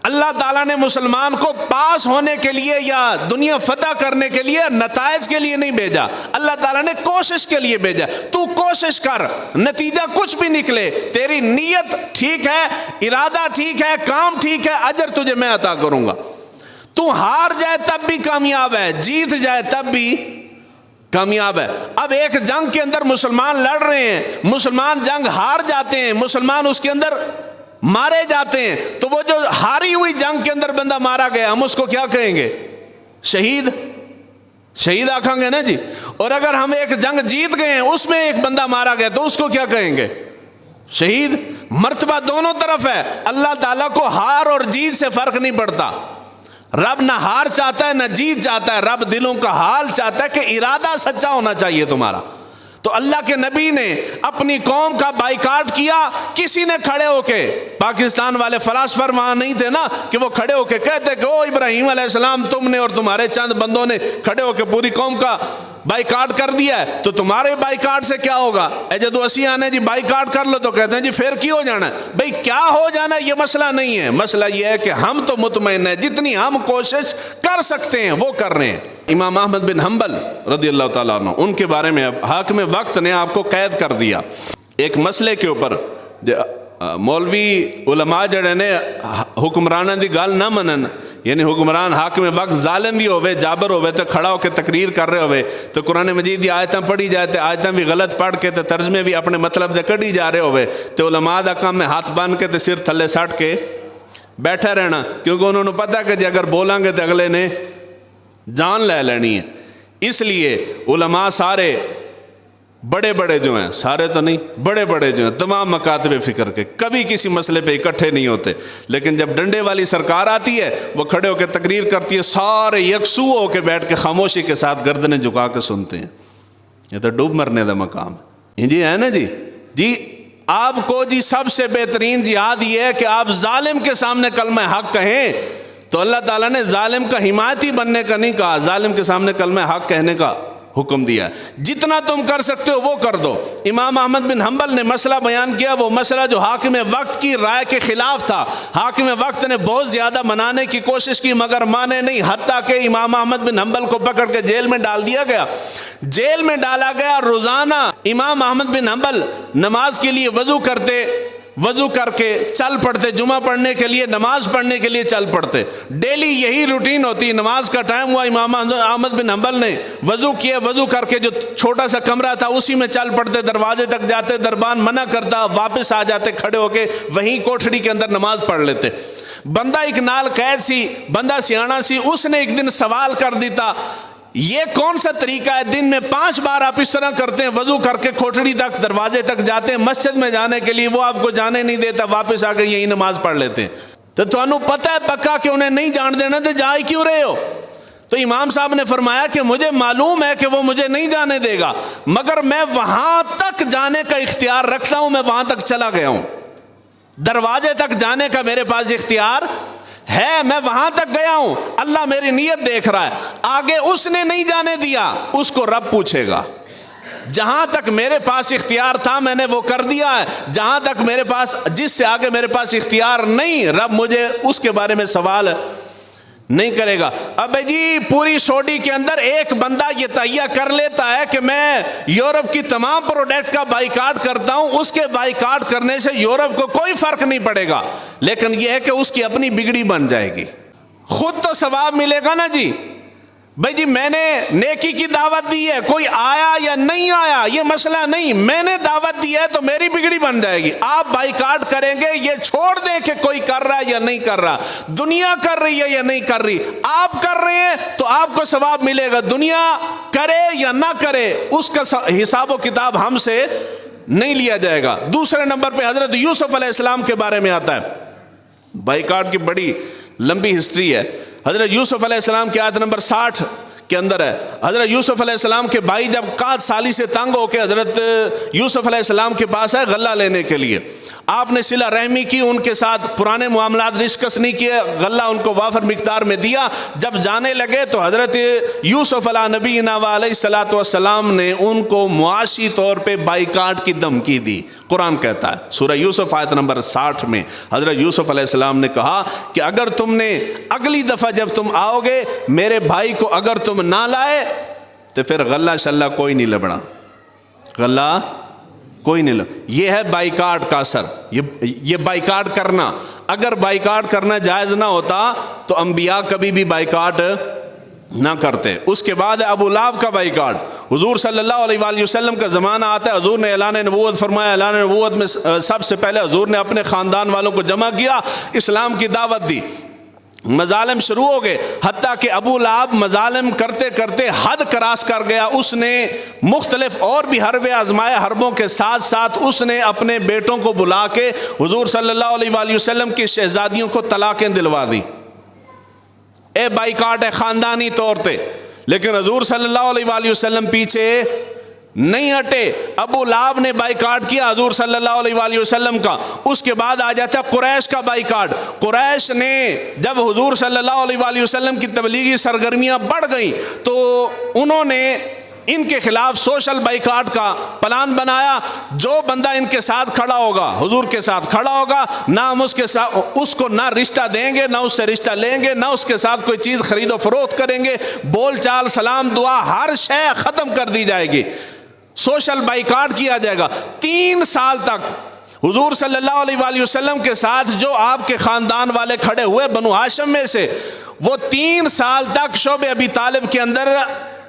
اللہ تعالیٰ نے مسلمان کو پاس ہونے کے لیے یا دنیا فتح کرنے کے لیے، نتائج کے لیے نہیں بھیجا، اللہ تعالیٰ نے کوشش کے لیے بھیجا۔ تو کوشش کر، نتیجہ کچھ بھی نکلے، تیری نیت ٹھیک ہے، ارادہ ٹھیک ہے، کام ٹھیک ہے، اجر تجھے میں عطا کروں گا۔ تو ہار جائے تب بھی کامیاب ہے، جیت جائے تب بھی کامیاب ہے۔ اب ایک جنگ کے اندر مسلمان لڑ رہے ہیں، مسلمان جنگ ہار جاتے ہیں، مسلمان اس کے اندر مارے جاتے ہیں، تو وہ جو ہاری ہوئی جنگ کے اندر بندہ مارا گیا ہم اس کو کیا کہیں گے؟ شہید، شہید آکھیں گے نا جی۔ اور اگر ہم ایک جنگ جیت گئے ہیں اس میں ایک بندہ مارا گیا تو اس کو کیا کہیں گے؟ شہید۔ مرتبہ دونوں طرف ہے، اللہ تعالیٰ کو ہار اور جیت سے فرق نہیں پڑتا۔ رب نہ ہار چاہتا ہے نہ جیت چاہتا ہے، رب دلوں کا حال چاہتا ہے کہ ارادہ سچا ہونا چاہیے تمہارا۔ تو اللہ کے نبی نے اپنی قوم کا بائیکاٹ کیا، کسی نے کھڑے ہو کے، پاکستان والے فلاسفر وہاں نہیں تھے نا کہ وہ کھڑے ہو کے کہتے کہ او ابراہیم علیہ السلام تم نے اور تمہارے چند بندوں نے کھڑے ہو کے پوری قوم کا بائیکاٹ کر دیا ہے تو تمہارے بائیکاٹ سے کیا ہوگا؟ اے جدو اسی آنے جی بائیکاٹ کر لو تو کہتے ہیں جی پھر کی ہو جانا ہے؟ بھئی کیا ہو جانا ہے یہ مسئلہ نہیں ہے، مسئلہ یہ ہے کہ ہم تو مطمئن ہیں، جتنی ہم کوشش کر سکتے ہیں وہ کر رہے ہیں۔ امام احمد بن حنبل رضی اللہ تعالیٰ عنہ، ان کے بارے میں حاکم وقت نے آپ کو قید کر دیا ایک مسئلے کے اوپر۔ مولوی علماء جڑے نے حکمرانہ دی گال نہ منن، یعنی حکمران حاکم وقت ظالم بھی ہوئے، جابر ہوئے تو کھڑا ہو کے تقریر کر رہے ہوئے تو قرآن مجید دی آیتاں پڑھی جاتے، آیتاں بھی غلط پڑھ کے تو ترجمے بھی اپنے مطلب دے کڑی جا رہے ہوئے تو علماء دا کام میں ہاتھ باندھ کے تو سر تھلے سٹ کے بیٹھا رہنا، کیونکہ انہوں نے پتہ کہ جی اگر بولاں گے تو اگلے نے جان لے لینی ہے۔ اس لیے علماء سارے بڑے بڑے جو ہیں، سارے تو نہیں، بڑے بڑے جو ہیں تمام مکاتب فکر کے کبھی کسی مسئلے پہ اکٹھے نہیں ہوتے، لیکن جب ڈنڈے والی سرکار آتی ہے وہ کھڑے ہو کے تقریر کرتی ہے، سارے یکسو ہو کے بیٹھ کے خاموشی کے ساتھ گردنیں جھکا کے سنتے ہیں۔ یہ تو ڈوب مرنے کا مقام ہے جی، ہے نا جی آپ کو جی سب سے بہترین جہاد یہ ہے کہ آپ ظالم کے سامنے کلمہ حق کہیں، تو اللہ تعالیٰ نے ظالم کا حمایتی بننے کا نہیں کہا، ظالم کے سامنے کلمہ حق کہنے کا حکم دیا۔ جتنا تم کر سکتے ہو وہ کر دو۔ امام احمد بن حنبل نے مسئلہ بیان کیا، وہ مسئلہ جو حاکم وقت کی رائے کے خلاف تھا، حاکم وقت نے بہت زیادہ منانے کی کوشش کی مگر مانے نہیں، حتیٰ کہ امام احمد بن حنبل کو پکڑ کے جیل میں ڈال دیا گیا۔ جیل میں ڈالا گیا، روزانہ امام احمد بن حنبل نماز کے لیے وضو کر کے چل پڑتے، جمعہ پڑھنے کے لیے، نماز پڑھنے کے لیے چل پڑتے، ڈیلی یہی روٹین ہوتی۔ نماز کا ٹائم ہوا، امام احمد بن حنبل نے وضو کیا، وضو کر کے جو چھوٹا سا کمرہ تھا اسی میں چل پڑتے، دروازے تک جاتے، دربان منع کرتا، واپس آ جاتے کھڑے ہو کے، وہیں کوٹھڑی کے اندر نماز پڑھ لیتے۔ بندہ ایک نال قید سی، بندہ سیانا سی، اس نے ایک دن سوال کر دیتا، یہ کون سا طریقہ ہے؟ دن میں 5 بار آپ اس طرح کرتے ہیں، وضو کر کے کھوٹڑی تک دروازے تک جاتے ہیں، مسجد میں جانے کے لیے وہ آپ کو جانے نہیں دیتا، واپس آ کے یہی نماز پڑھ لیتے ہیں، تو تمہیں پتہ ہے پکا کہ انہیں نہیں جان دینا، تو جا ہی کیوں رہے ہو؟ تو امام صاحب نے فرمایا کہ مجھے معلوم ہے کہ وہ مجھے نہیں جانے دے گا، مگر میں وہاں تک جانے کا اختیار رکھتا ہوں، میں وہاں تک چلا گیا ہوں، دروازے تک جانے کا میرے پاس اختیار ہے، میں وہاں تک گیا ہوں، اللہ میری نیت دیکھ رہا ہے، آگے اس نے نہیں جانے دیا، اس کو رب پوچھے گا۔ جہاں تک میرے پاس اختیار تھا میں نے وہ کر دیا ہے، جہاں تک میرے پاس، جس سے آگے میرے پاس اختیار نہیں، رب مجھے اس کے بارے میں سوال نہیں کرے گا۔ اب جی پوری سعودی کے اندر ایک بندہ یہ تہیہ کر لیتا ہے کہ میں یورپ کی تمام پروڈکٹ کا بائیکاٹ کرتا ہوں، اس کے بائیکاٹ کرنے سے یورپ کو کوئی فرق نہیں پڑے گا، لیکن یہ ہے کہ اس کی اپنی بگڑی بن جائے گی، خود تو ثواب ملے گا نا جی۔ بھائی جی میں نے نیکی کی دعوت دی ہے، کوئی آیا یا نہیں آیا یہ مسئلہ نہیں، میں نے دعوت دی ہے تو میری بگڑی بن جائے گی۔ آپ بائیکاٹ کریں گے، یہ چھوڑ دیں کہ کوئی کر رہا ہے یا نہیں کر رہا، دنیا کر رہی ہے یا نہیں کر رہی، آپ کر رہے ہیں تو آپ کو ثواب ملے گا، دنیا کرے یا نہ کرے اس کا حساب و کتاب ہم سے نہیں لیا جائے گا۔ دوسرے نمبر پہ حضرت یوسف علیہ السلام کے بارے میں آتا ہے، بائیکاٹ کی بڑی لمبی ہسٹری ہے۔ حضرت یوسف علیہ السلام کی آیت نمبر 60 کے اندر ہے، حضرت یوسف علیہ السلام کے بھائی جب 4 سالی سے تنگ ہو کے حضرت یوسف علیہ السلام کے پاس ہے غلہ لینے کے لیے، آپ نے صلہ رحمی کی، ان کے ساتھ پرانے معاملات ڈسکس نہیں کیے، غلہ ان کو وافر مقدار میں دیا۔ جب جانے لگے تو حضرت یوسف علیہ نبینا علیہ الصلوۃ والسلام نے ان کو معاشی طور پہ بائیکاٹ کی دھمکی دی۔ قرآن کہتا ہے سورہ یوسف آیت نمبر 60 میں حضرت یوسف علیہ السلام نے کہا کہ اگر تم نے اگلی دفعہ جب تم آؤ گے میرے بھائی کو اگر تم نہ لائے تو پھر غلہ شلہ کوئی نہیں لبڑا، غلہ کوئی نہیں لبڑا۔ یہ ہے بائیکاٹ کا اثر، یہ بائیکاٹ کرنا، اگر بائیکاٹ کرنا جائز نہ ہوتا تو انبیاء کبھی بھی بائیکاٹ نہ کرتے۔ اس کے بعد ابو لہب کا بائیکاٹ، حضور صلی اللہ علیہ وآلہ وسلم کا زمانہ آتا ہے، حضور نے اعلان نبوت فرمایا، اعلان نبوت میں سب سے پہلے حضور نے اپنے خاندان والوں کو جمع کیا، اسلام کی دعوت دی، مظالم شروع ہو گئے، حتیٰ کہ ابو لہب مظالم کرتے کرتے حد کراس کر گیا، اس نے مختلف اور بھی حربے آزمائے، حربوں کے ساتھ ساتھ اس نے اپنے بیٹوں کو بلا کے حضور صلی اللہ علیہ وآلہ وسلم کی شہزادیوں کو طلاقیں دلوا دی۔ اے بائیکاٹ ہے خاندانی طور پہ، لیکن حضور صلی اللہ علیہ وآلہ وسلم پیچھے نہیں ہٹے۔ ابو لہب نے بائیکاٹ کیا حضور صلی اللہ علیہ وآلہ وسلم کا۔ اس کے بعد آ جاتا ہے قریش کا بائیکاٹ۔ قریش نے جب حضور صلی اللہ علیہ وآلہ وسلم کی تبلیغی سرگرمیاں بڑھ گئیں تو انہوں نے ان کے خلاف سوشل بائیکاٹ کا پلان بنایا. جو بندہ ان کے ساتھ کھڑا ہوگا، حضور کے ساتھ کھڑا ہوگا، نہ ہم اس کو نہ رشتہ دیں گے، نہ اس سے رشتہ لیں گے، نہ اس کے ساتھ کوئی چیز خرید و فروخت کریں گے. بول چال، سلام، دعا، ہر شے ختم کر دی جائے گی. سوشل بائیکاٹ کیا جائے گا. 3 سال تک حضور صلی اللہ علیہ وآلہ وسلم کے ساتھ جو آپ کے خاندان والے کھڑے ہوئے بنو ہاشم میں سے، وہ 3 سال تک شعب ابی طالب کے اندر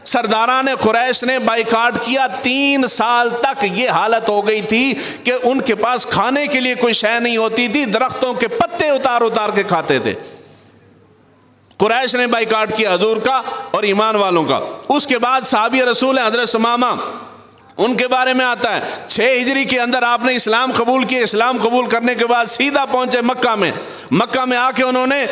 سرداران قریش نے بائیکاٹ کیا. 3 سال تک یہ حالت ہو گئی تھی کہ ان کے پاس کھانے کے لیے کوئی شے نہیں ہوتی تھی، درختوں کے پتے اتار اتار کے کھاتے تھے. قریش نے بائیکاٹ کیا حضور کا اور ایمان والوں کا. اس کے بعد صحابی رسول حضرت ثمامہ، ان کے بارے میں آتا ہے 6 ہجری کے اندر آپ نے اسلام قبول کیا. اسلام قبول کرنے کے بعد سیدھا پہنچے مکہ میں. مکہ میں آ کے انہوں نے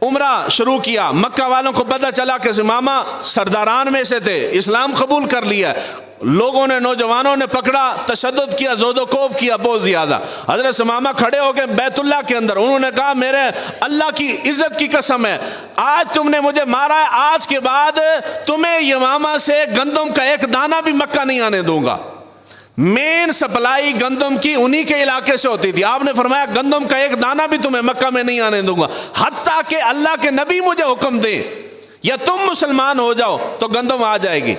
عمرہ شروع کیا. مکہ والوں کو پتہ چلا کہ ثمامہ سرداران میں سے تھے، اسلام قبول کر لیا. لوگوں نے، نوجوانوں نے پکڑا، تشدد کیا، زود و کوب کیا بہت زیادہ. حضرت ثمامہ کھڑے ہو گئے بیت اللہ کے اندر. انہوں نے کہا میرے اللہ کی عزت کی قسم ہے، آج تم نے مجھے مارا ہے، آج کے بعد تمہیں یمامہ سے گندم کا ایک دانہ بھی مکہ نہیں آنے دوں گا. مین سپلائی گندم کی انہی کے علاقے سے ہوتی تھی. آپ نے فرمایا گندم کا ایک دانہ بھی تمہیں مکہ میں نہیں آنے دوں گا، حتیٰ کہ اللہ کے نبی مجھے حکم دیں یا تم مسلمان ہو جاؤ تو گندم آ جائے گی.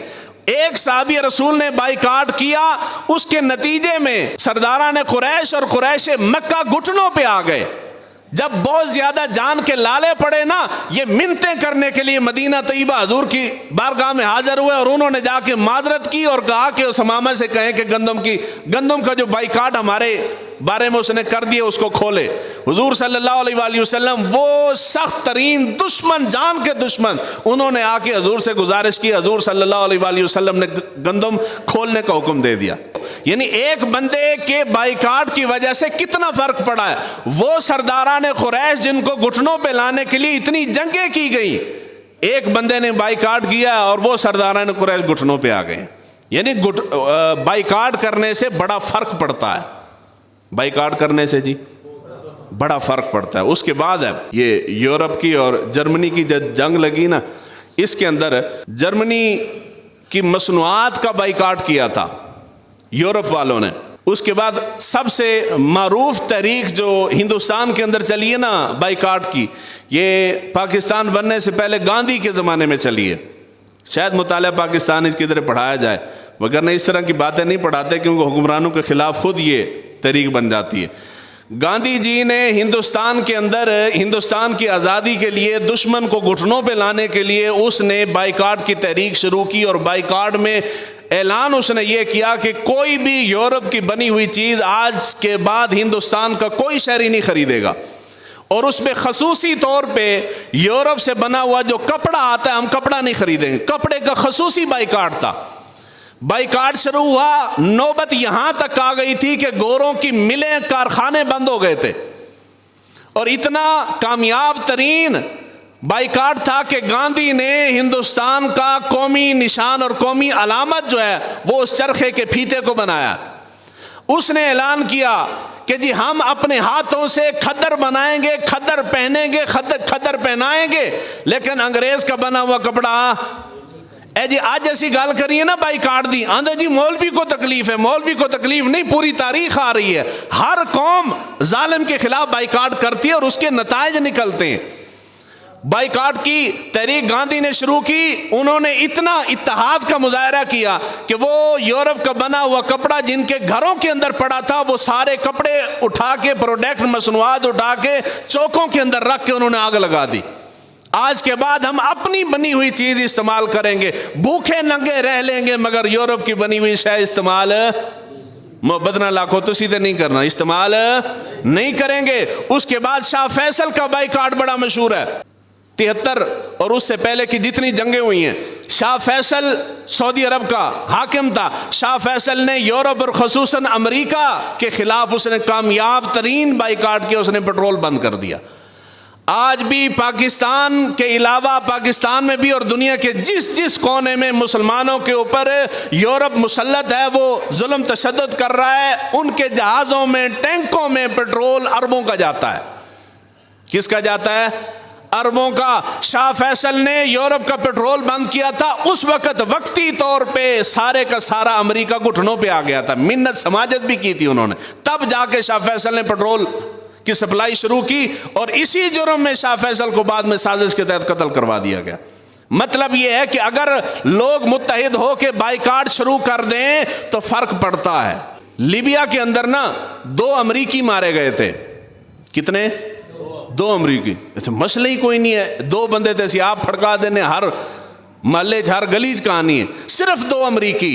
ایک صحابی رسول نے بائیکاٹ کیا. اس کے نتیجے میں سرداران قریش اور قریش مکہ گھٹنوں پہ آ گئے. جب بہت زیادہ جان کے لالے پڑے نا، یہ منتیں کرنے کے لیے مدینہ طیبہ حضور کی بارگاہ میں حاضر ہوئے اور انہوں نے جا کے معذرت کی اور کہا کہ اس ثمامہ سے کہیں کہ گندم کا جو بائیکاٹ ہمارے بارے میں اس نے کر دیا اس کو کھولے. حضور صلی اللہ علیہ وآلہ وسلم وہ سخت ترین دشمن، جان کے دشمن، انہوں نے آ کے حضور سے گزارش کی. حضور صلی اللہ علیہ وآلہ وسلم نے گندم کھولنے کا حکم دے دیا. یعنی ایک بندے کے بائیکاٹ کی وجہ سے کتنا فرق پڑا ہے. وہ سرداران قریش جن کو گھٹنوں پہ لانے کے لیے اتنی جنگیں کی گئی، ایک بندے نے بائیکاٹ کیا اور وہ سرداران قریش گھٹنوں پہ آ گئے. یعنی بائیکاٹ کرنے سے بڑا فرق پڑتا ہے. بائیکاٹ کرنے سے جی بڑا فرق پڑتا ہے. اس کے بعد ہے یہ یورپ کی اور جرمنی کی جنگ لگی نا، اس کے اندر جرمنی کی مصنوعات کا بائیکاٹ کیا تھا یورپ والوں نے. اس کے بعد سب سے معروف تحریک جو ہندوستان کے اندر چلی ہے نا بائیکاٹ کی، یہ پاکستان بننے سے پہلے گاندھی کے زمانے میں چلی ہے. شاید مطالعہ پاکستان اس کی طرح پڑھایا جائے، وگرنہ اس طرح کی باتیں نہیں پڑھاتے کیونکہ حکمرانوں کے خلاف خود یہ تحریک بن جاتی ہے. گاندھی جی نے ہندوستان کے اندر ہندوستان کی آزادی کے لیے دشمن کو گھٹنوں پہ لانے کے لیے اس نے بائیکاٹ کی تحریک شروع کی. اور بائیکاٹ میں اعلان اس نے یہ کیا کہ کوئی بھی یورپ کی بنی ہوئی چیز آج کے بعد ہندوستان کا کوئی شہری نہیں خریدے گا. اور اس میں خصوصی طور پہ یورپ سے بنا ہوا جو کپڑا آتا ہے ہم کپڑا نہیں خریدیں گے. کپڑے کا خصوصی بائیکاٹ تھا. بائیکاٹ شروع ہوا، نوبت یہاں تک آ گئی تھی کہ گوروں کی ملیں، کارخانے بند ہو گئے تھے. اور اتنا کامیاب ترین بائیکاٹ تھا کہ گاندھی نے ہندوستان کا قومی نشان اور قومی علامت جو ہے وہ اس چرخے کے پھیتے کو بنایا. اس نے اعلان کیا کہ جی ہم اپنے ہاتھوں سے کھدر بنائیں گے، کھدر پہنیں گے، کھدر پہنائیں گے، لیکن انگریز کا بنا ہوا کپڑا اے جی آج ایسی گال کریے نا بائیکاٹ دی آندھا جی مولوی کو تکلیف ہے. مولوی کو تکلیف نہیں، پوری تاریخ آ رہی ہے. ہر قوم ظالم کے خلاف بائیکاٹ کرتی ہے اور اس کے نتائج نکلتے ہیں. بائیکاٹ کی تحریک گاندھی نے شروع کی. انہوں نے اتنا اتحاد کا مظاہرہ کیا کہ وہ یورپ کا بنا ہوا کپڑا جن کے گھروں کے اندر پڑا تھا وہ سارے کپڑے اٹھا کے، پروڈکٹ مصنوعات اٹھا کے چوکوں کے اندر رکھ کے انہوں نے آگ لگا دی. آج کے بعد ہم اپنی بنی ہوئی چیز استعمال کریں گے، بھوکے ننگے رہ لیں گے مگر یورپ کی بنی ہوئی شے استعمال بدنا لاکھوں تو سیدھے نہیں کرنا، استعمال نہیں کریں گے. اس کے بعد شاہ فیصل کا بائیکاٹ بڑا مشہور ہے. 73 اور اس سے پہلے کی جتنی جنگیں ہوئی ہیں، شاہ فیصل سعودی عرب کا حاکم تھا. شاہ فیصل نے یورپ اور خصوصاً امریکہ کے خلاف اس نے کامیاب ترین بائیکاٹ کیا. اس نے پیٹرول بند کر دیا. آج بھی پاکستان کے علاوہ پاکستان میں بھی اور دنیا کے جس کونے میں مسلمانوں کے اوپر یورپ مسلط ہے وہ ظلم تشدد کر رہا ہے. ان کے جہازوں میں، ٹینکوں میں پیٹرول اربوں کا جاتا ہے. کس کا جاتا ہے؟ اربوں کا شاہ فیصل نے یورپ کا پیٹرول بند کیا تھا، اس وقت وقتی طور پہ سارے کا سارا امریکہ گھٹنوں پہ آ گیا تھا، منت سماجت بھی کی تھی انہوں نے، تب جا کے شاہ فیصل نے پیٹرول کی سپلائی شروع کی، اور اسی جرم میں شاہ فیصل کو بعد میں سازش کے تحت قتل کروا دیا گیا۔ مطلب یہ ہے کہ اگر لوگ متحد ہو کے بائیکاٹ شروع کر دیں تو فرق پڑتا ہے۔ لیبیا کے اندر نا 2 امریکی مارے گئے تھے، کتنے؟ 2 امریکی، مسئلہ ہی کوئی نہیں ہے، 2 بندے تھے، آپ پھڑکا دینے، ہر محلے ہر گلیج کہانی ہے، صرف 2 امریکی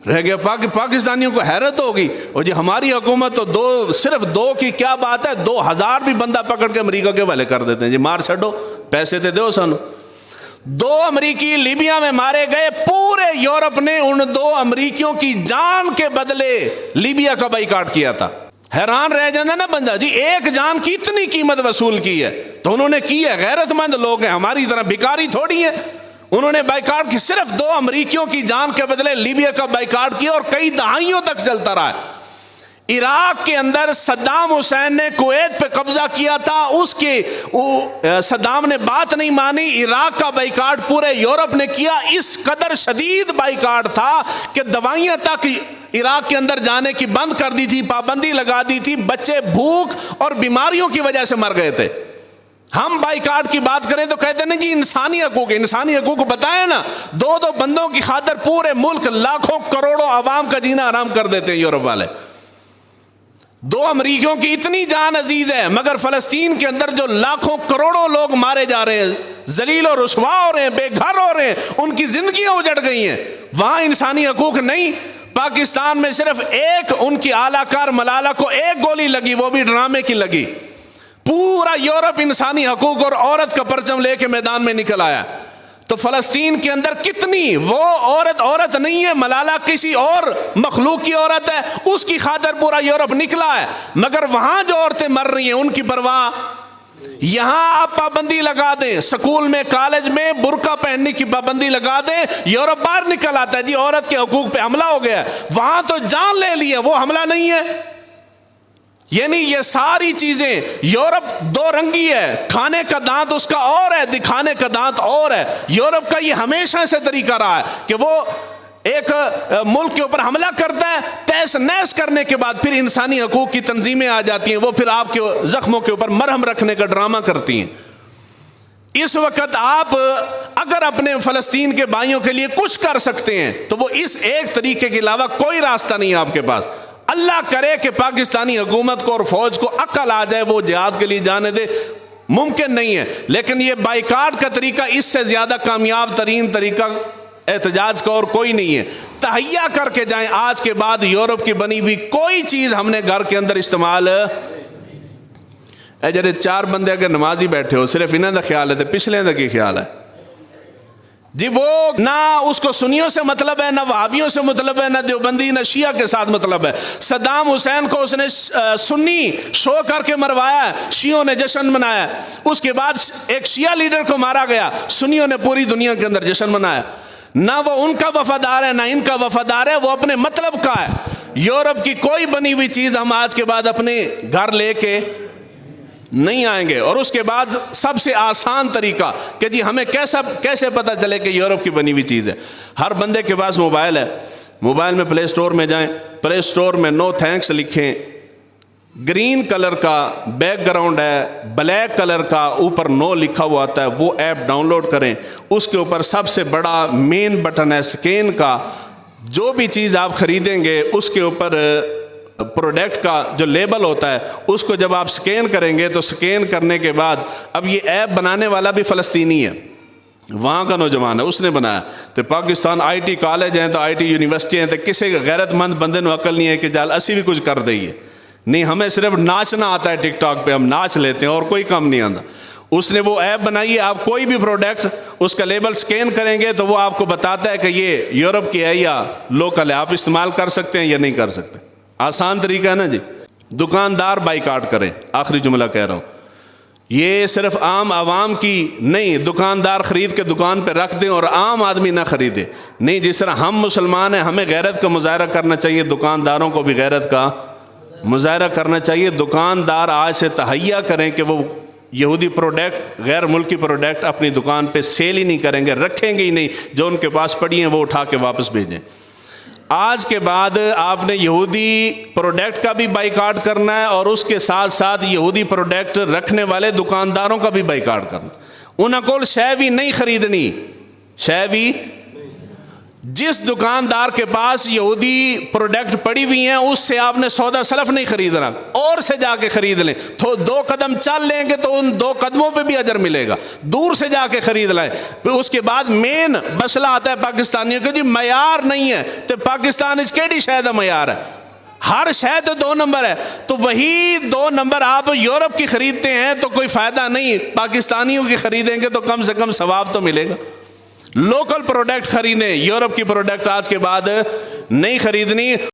رہ گیا۔ پاکستانیوں کو حیرت ہوگی، اور جی ہماری حکومت تو صرف 2 کی کیا بات ہے، 2000 بھی بندہ پکڑ کے امریکہ کے حوالے کر دیتے ہیں، جی مار چھڈو، پیسے تے دو سانو۔ 2 امریکی لیبیا میں مارے گئے، پورے یورپ نے ان 2 امریکیوں کی جان کے بدلے لیبیا کا بائیکاٹ کیا تھا۔ حیران رہ جانا نا بندہ، جی ایک جان کی اتنی قیمت وصول کی ہے تو انہوں نے کی ہے، غیرت مند لوگ ہیں، ہماری طرح بھکاری تھوڑی ہیں۔ انہوں نے بائیکاٹ کی، صرف 2 امریکیوں کی جان کے بدلے لیبیا کا بائیکاٹ کیا، اور کئی دہائیوں تک چلتا رہا ہے۔ عراق کے اندر صدام حسین نے کویت پہ قبضہ کیا تھا، اس کے صدام نے بات نہیں مانی، عراق کا بائیکاٹ پورے یورپ نے کیا۔ اس قدر شدید بائیکاٹ تھا کہ دوائیاں تک عراق کے اندر جانے کی بند کر دی تھی، پابندی لگا دی تھی، بچے بھوک اور بیماریوں کی وجہ سے مر گئے تھے۔ ہم بائیکاٹ کی بات کریں تو کہتے ہیں جی انسانی حقوق، انسانی حقوق بتائیں نا، 2 بندوں کی خاطر پورے ملک لاکھوں کروڑوں عوام کا جینا آرام کر دیتے ہیں یورپ والے۔ 2 امریکیوں کی اتنی جان عزیز ہے، مگر فلسطین کے اندر جو لاکھوں کروڑوں لوگ مارے جا رہے ہیں، ذلیل و رسوا ہو رہے ہیں، بے گھر ہو رہے ہیں، ان کی زندگیاں اجڑ گئی ہیں، وہاں انسانی حقوق نہیں۔ پاکستان میں صرف ایک ان کی اعلی کار ملالہ کو 1 گولی لگی، وہ بھی ڈرامے کی لگی۔ پورا یورپ انسانی حقوق اور عورت کا پرچم لے کے میدان میں نکل آیا۔ تو فلسطین کے اندر کتنی، وہ عورت نہیں ہے، ملالہ کسی اور مخلوق کی عورت ہے، اس کی خاطر پورا یورپ نکلا ہے، مگر وہاں جو عورتیں مر رہی ہیں ان کی پرواہ۔ یہاں آپ پابندی لگا دیں، سکول میں کالج میں برقع پہننے کی پابندی لگا دیں، یورپ باہر نکل آتا ہے جی عورت کے حقوق پہ حملہ ہو گیا، وہاں تو جان لے لی ہے، وہ حملہ نہیں ہے۔ یعنی یہ ساری چیزیں، یورپ 2 رنگی ہے، کھانے کا دانت اس کا اور ہے، دکھانے کا دانت اور ہے۔ یورپ کا یہ ہمیشہ سے طریقہ رہا ہے کہ وہ ایک ملک کے اوپر حملہ کرتا ہے، تیس نیس کرنے کے بعد پھر انسانی حقوق کی تنظیمیں آ جاتی ہیں، وہ پھر آپ کے زخموں کے اوپر مرہم رکھنے کا ڈرامہ کرتی ہیں۔ اس وقت آپ اگر اپنے فلسطین کے بھائیوں کے لیے کچھ کر سکتے ہیں تو وہ اس ایک طریقے کے علاوہ کوئی راستہ نہیں ہے آپ کے پاس۔ اللہ کرے کہ پاکستانی حکومت کو اور فوج کو عقل آ جائے، وہ جہاد کے لیے جانے دے، ممکن نہیں ہے، لیکن یہ بائیکاٹ کا طریقہ اس سے زیادہ کامیاب ترین طریقہ احتجاج کا اور کوئی نہیں ہے۔ تہیہ کر کے جائیں، آج کے بعد یورپ کی بنی ہوئی کوئی چیز ہم نے گھر کے اندر استعمال جڑے 4 بندے اگر نمازی بیٹھے ہو، صرف انہوں کا خیال ہے، پچھلے کا کی خیال ہے جی؟ وہ نہ اس کو سنیوں سے مطلب ہے، نہ وہابیوں سے مطلب ہے، نہ دیوبندی نہ شیعہ کے ساتھ مطلب ہے۔ صدام حسین کو اس نے سنی شو کر کے مروایا ہے، شیعوں نے جشن منایا، اس کے بعد ایک شیعہ لیڈر کو مارا گیا، سنیوں نے پوری دنیا کے اندر جشن منایا۔ نہ وہ ان کا وفادار ہے نہ ان کا وفادار ہے، وہ اپنے مطلب کا ہے۔ یورپ کی کوئی بنی ہوئی چیز ہم آج کے بعد اپنے گھر لے کے نہیں آئیں گے۔ اور اس کے بعد سب سے آسان طریقہ کہ جی ہمیں کیسے پتہ چلے کہ یورپ کی بنی ہوئی چیز ہے؟ ہر بندے کے پاس موبائل ہے، موبائل میں پلے سٹور میں جائیں، پلے سٹور میں نو تھینکس لکھیں، گرین کلر کا بیک گراؤنڈ ہے، بلیک کلر کا اوپر نو لکھا ہوا آتا ہے، وہ ایپ ڈاؤن لوڈ کریں۔ اس کے اوپر سب سے بڑا مین بٹن ہے سکین کا، جو بھی چیز آپ خریدیں گے اس کے اوپر پروڈکٹ کا جو لیبل ہوتا ہے اس کو جب آپ سکین کریں گے تو سکین کرنے کے بعد، اب یہ ایپ بنانے والا بھی فلسطینی ہے، وہاں کا نوجوان ہے، اس نے بنایا۔ تو پاکستان آئی ٹی کالج ہیں تو آئی ٹی یونیورسٹی ہیں، تو کسی غیرت مند بندے نو عقل نہیں ہے کہ جال اسی بھی کچھ کر دئیے، نہیں، ہمیں صرف ناچنا آتا ہے، ٹک ٹاک پہ ہم ناچ لیتے ہیں اور کوئی کام نہیں آتا۔ اس نے وہ ایپ بنائی ہے، آپ کوئی بھی پروڈکٹ اس کا لیبل سکین کریں گے تو وہ آپ کو بتاتا ہے کہ یہ یورپ کی ہے یا لوکل ہے، آپ استعمال کر سکتے ہیں یا نہیں کر سکتے۔ آسان طریقہ ہے نا جی۔ دکاندار بائیکاٹ کریں، آخری جملہ کہہ رہا ہوں، یہ صرف عام عوام کی نہیں، دکاندار خرید کے دکان پہ رکھ دیں اور عام آدمی نہ خریدے، نہیں، جس طرح ہم مسلمان ہیں ہمیں غیرت کا مظاہرہ کرنا چاہیے، دکانداروں کو بھی غیرت کا مظاہرہ کرنا چاہیے۔ دکاندار آج سے تہیہ کریں کہ وہ یہودی پروڈکٹ، غیر ملکی پروڈکٹ اپنی دکان پہ سیل ہی نہیں کریں گے، رکھیں گے ہی نہیں، جو ان کے پاس پڑی ہیں وہ اٹھا کے واپس بھیجیں۔ آج کے بعد آپ نے یہودی پروڈکٹ کا بھی بائیکاٹ کرنا ہے اور اس کے ساتھ ساتھ یہودی پروڈکٹ رکھنے والے دکانداروں کا بھی بائیکاٹ کرنا۔ انہاں کول شے بھی نہیں خریدنی، شے بھی جس دکاندار کے پاس یہودی پروڈکٹ پڑی ہوئی ہیں اس سے آپ نے سودا سلف نہیں خریدنا، اور سے جا کے خرید لیں، تو 2 قدم چل لیں گے تو ان 2 قدموں پہ بھی اجر ملے گا، دور سے جا کے خرید لائیں۔ پھر اس کے بعد مین مسئلہ آتا ہے پاکستانیوں کا، جی معیار نہیں ہے، تو پاکستان اس کیڑی شاید معیار ہے، ہر شے تو 2 نمبر ہے، تو وہی 2 نمبر آپ یورپ کی خریدتے ہیں تو کوئی فائدہ نہیں، پاکستانیوں کی خریدیں گے تو کم سے کم ثواب تو ملے گا۔ لوکل پروڈکٹ خریدیں، یورپ کی پروڈکٹ آج کے بعد نہیں خریدنی۔